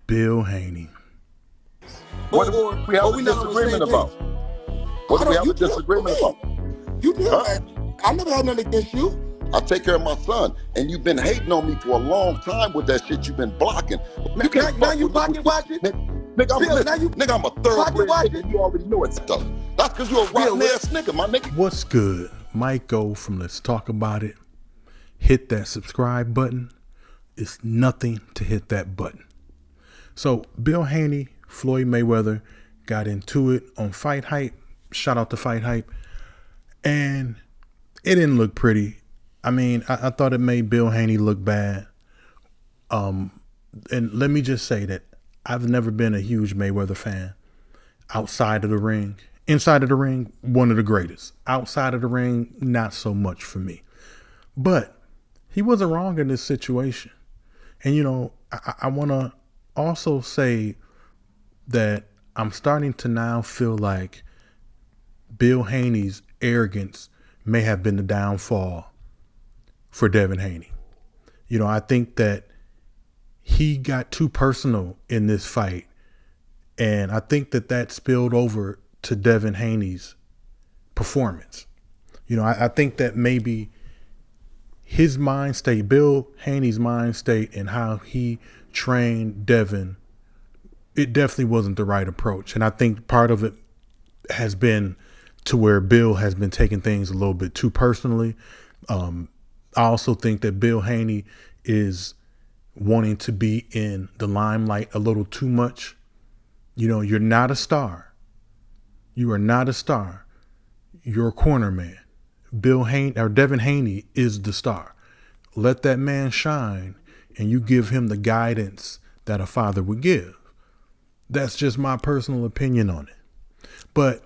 Bill Haney. What do we have a we not on the same disagreement about? page. What do we have You a tell disagreement me. about? You tell Huh? I never had nothing against you. I take care of my son, and you've been hating on me for a long time with that shit you've been blocking. You can't Now fuck you with me with pocket shit. watching? Nigga, Bill, now listen, you nigga, I'm a pocket thoroughbred nigga, watching? and you already know it stuff. That's because you're a rotten Bill, ass nigga, my nigga. What's good? MikeO from Let's Talk About It. Hit that subscribe button. It's nothing to hit that button. So Bill Haney, Floyd Mayweather got into it on Fight Hype. Shout out to Fight Hype. And it didn't look pretty. I mean, I thought it made Bill Haney look bad. And let me just say that I've never been a huge Mayweather fan. Outside of the ring, inside of the ring, one of the greatest. Outside of the ring, not so much for me. But he wasn't wrong in this situation. And, you know, I want to also say that I'm starting to now feel like Bill Haney's arrogance may have been the downfall for Devin Haney. You know, I think that he got too personal in this fight. And I think that that spilled over to Devin Haney's performance. You know, I think that maybe his mind state, Bill Haney's mind state, and how he trained Devin, it definitely wasn't the right approach. And I think part of it has been to where Bill has been taking things a little bit too personally. I also think that Bill Haney is wanting to be in the limelight a little too much. You know, you're not a star. You are not a star. You're a corner man. Bill Haney or Devin Haney is the star. Let that man shine, and you give him the guidance that a father would give. That's just my personal opinion on it. But,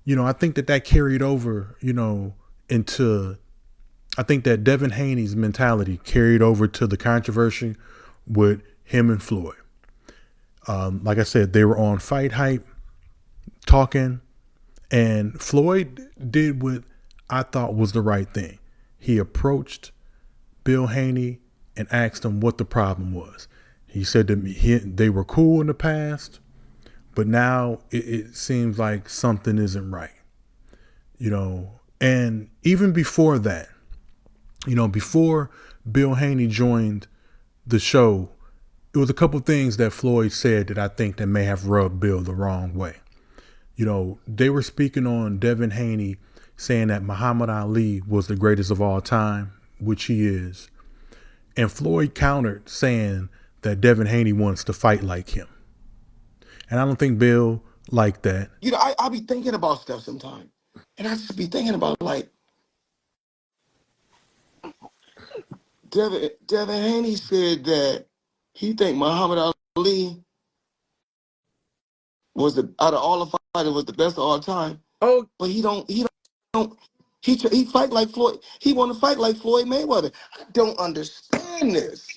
you know, I think that carried over, you know, I think that Devin Haney's mentality carried over to the controversy with him and Floyd. Like I said, they were on Fight Hype talking, and Floyd did what I thought was the right thing. He approached Bill Haney and asked him what the problem was. He said to me, they were cool in the past, but now it seems like something isn't right. You know, and even before that, you know, before Bill Haney joined the show, it was a couple things that Floyd said that I think that may have rubbed Bill the wrong way. You know, they were speaking on Devin Haney saying that Muhammad Ali was the greatest of all time, which he is. And Floyd countered saying that Devin Haney wants to fight like him. And I don't think Bill liked that. You know, I be thinking about stuff sometimes. And I just be thinking about like Devin Haney said that he think Muhammad Ali was out of all the fighters was the best of all time. Oh, But he fight like Floyd. He want to fight like Floyd Mayweather. I don't understand this.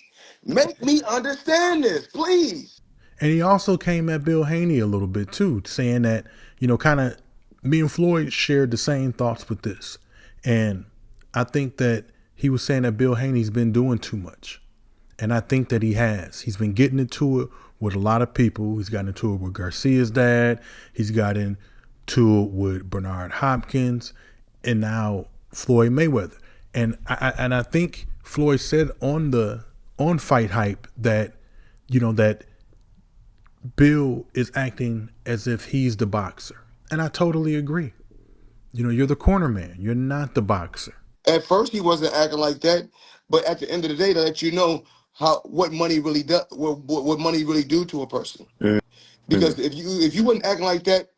Make me understand this, please. And he also came at Bill Haney a little bit too, saying that, you know, kind of me and Floyd shared the same thoughts with this. And I think that he was saying that Bill Haney's been doing too much. And I think that he has. He's been getting into it with a lot of people. He's gotten into it with Garcia's dad. He's gotten into it with Bernard Hopkins, and now Floyd Mayweather. And I think Floyd said on Fight Hype that, you know, that Bill is acting as if he's the boxer. And I totally agree. You know, you're the corner man. You're not the boxer. At first, he wasn't acting like that, but at the end of the day, to let you know what money really does, what money really do to a person. Because if you wasn't acting like that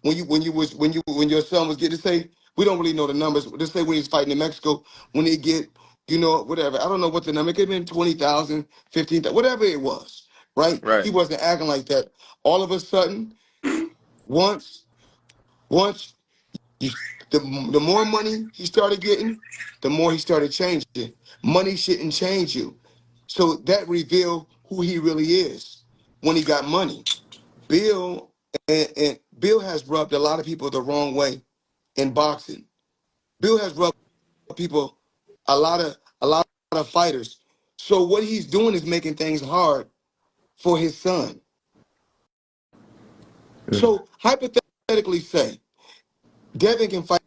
when your son was getting, say, we don't really know the numbers. Let's say when he's fighting in Mexico, when he get, you know, whatever. I don't know what the number. It could have been 20,000, 15,000, whatever it was. Right? right. He wasn't acting like that. All of a sudden, once you, the more money he started getting, the more he started changing. Money shouldn't change you. So that revealed who he really is when he got money. Bill and Bill has rubbed a lot of people the wrong way in boxing. Bill has rubbed people, a lot of fighters. So what he's doing is making things hard for his son. So hypothetically say, Devin can fight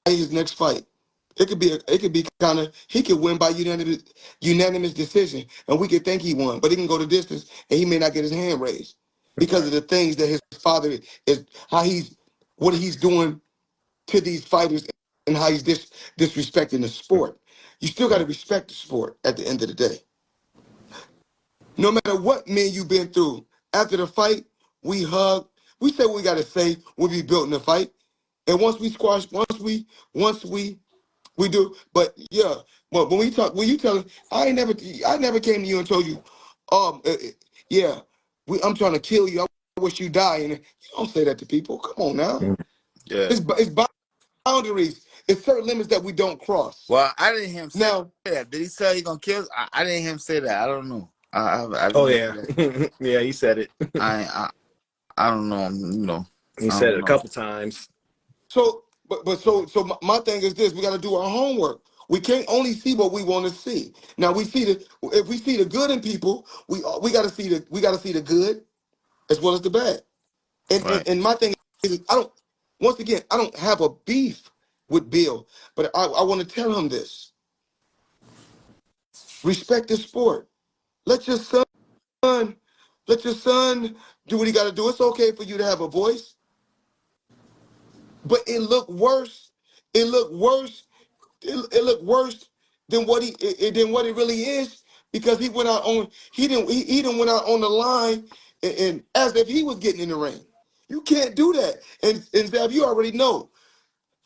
his next fight. It could be kind of, he could win by unanimous decision, and we could think he won, but he can go the distance and he may not get his hand raised because of the things that his father is, what he's doing to these fighters and how he's disrespecting the sport. You still got to respect the sport at the end of the day. No matter what men you've been through, after the fight, we hug, we say what we got to say, we'll be built in the fight. And once we squash, once we do, but yeah, but when you tell him, I never came to you and told you, yeah, I'm trying to kill you. I wish you die. And you don't say that to people. Come on now. Yeah. It's boundaries. It's certain limits that we don't cross. Well, I didn't hear him say Now, that. Did he say he gonna kill us? I didn't hear him say that. I don't know. I Oh yeah, yeah, he said it. I don't know. You know, He said it a couple times. so my thing is this: we got to do our homework. We can't only see what we want to see. Now if we see the good in people, we got to see the good as well as the bad. Right. And my thing is, I don't have a beef with Bill, but I want to tell him this: respect the sport. Let your son do what he got to do. It's okay for you to have a voice, but it looked worse. It looked worse. It looked worse than what it really is, because he went out on he didn't went out on the line and as if he was getting in the ring. You can't do that. And Zab, you already know.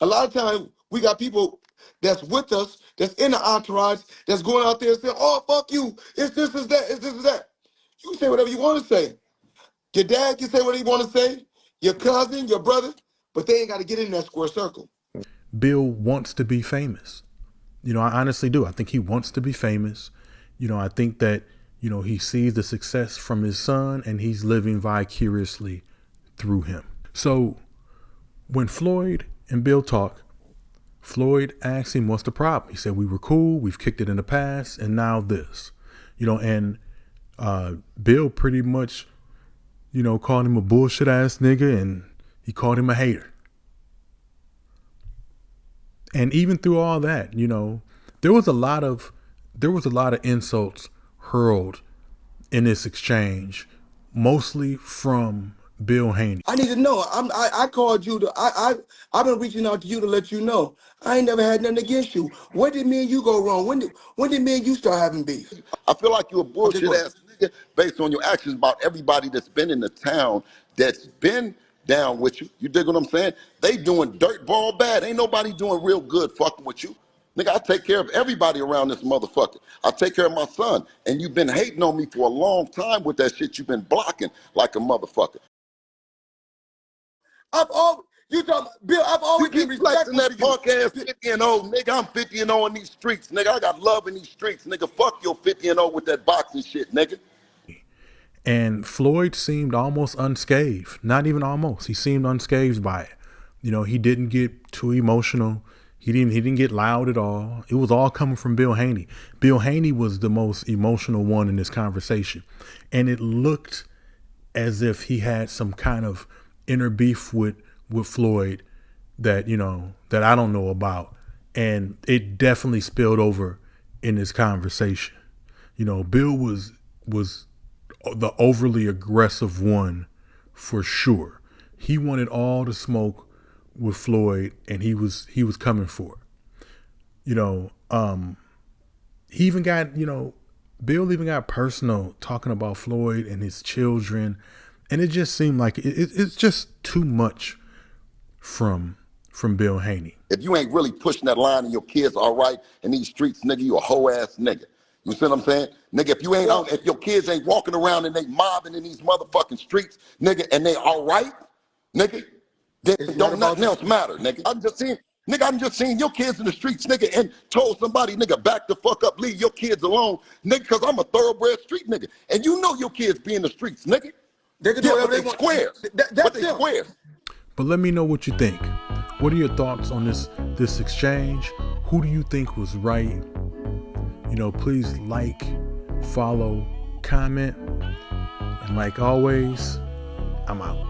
A lot of times we got people that's with us, that's in the entourage, that's going out there saying, "Oh, fuck you! It's this, is that, it's this, is that." You can say whatever you want to say. Your dad can say what he want to say. Your cousin, your brother, but they ain't got to get in that square circle. Bill wants to be famous. You know, I honestly do. I think he wants to be famous. You know, I think that, you know, he sees the success from his son and he's living vicariously through him. So when Floyd and Bill talk, Floyd asked him, what's the problem? He said, we were cool. We've kicked it in the past. And now this, you know, and Bill pretty much, you know, called him a bullshit ass nigga, and he called him a hater. And even through all that, you know, there was a lot of insults hurled in this exchange, mostly from Bill Haney. I need to know. I called you I've been reaching out to you to let you know I ain't never had nothing against you. Where did me and you go wrong? When did me and you start having beef? I feel like you're a bullshit ass nigga based on your actions about everybody that's been in the town that's been down with you. You dig what I'm saying? They doing dirt ball bad. Ain't nobody doing real good fucking with you. Nigga, I take care of everybody around this motherfucker. I take care of my son. And you've been hating on me for a long time with that shit. You've been blocking like a motherfucker. Bill, I've always You been keep flexing respectful that to you. punk ass 50 and 0, nigga. I'm 50 and 0 in these streets, nigga. I got love in these streets, nigga. Fuck your 50 and 0 with that boxing shit, nigga. And Floyd seemed almost unscathed. Not even almost. He seemed unscathed by it. You know, he didn't get too emotional. He didn't get loud at all. It was all coming from Bill Haney. Bill Haney was the most emotional one in this conversation. And it looked as if he had some kind of inner beef with Floyd that, you know, that I don't know about. And it definitely spilled over in this conversation. You know, Bill was the overly aggressive one for sure. He wanted all the smoke with Floyd, and he was coming for it. You know, he even got, you know, Bill even got personal talking about Floyd and his children, and it just seemed like it's just too much from Bill Haney. If you ain't really pushing that line and your kids all right in these streets, nigga, you a hoe ass nigga. You see what I'm saying? Nigga, if you ain't out, if your kids ain't walking around and they mobbing in these motherfucking streets, nigga, and they all right, nigga, then don't nothing else matter, nigga. I'm just seeing your kids in the streets, nigga, and told somebody, nigga, back the fuck up, leave your kids alone, nigga, because I'm a thoroughbred street nigga. And you know your kids be in the streets, nigga. They can do whatever they want. Squares. That's them. Squares. But let me know what you think. What are your thoughts on this exchange? Who do you think was right? You know, please like, follow, comment. comment. And like always, I'm out.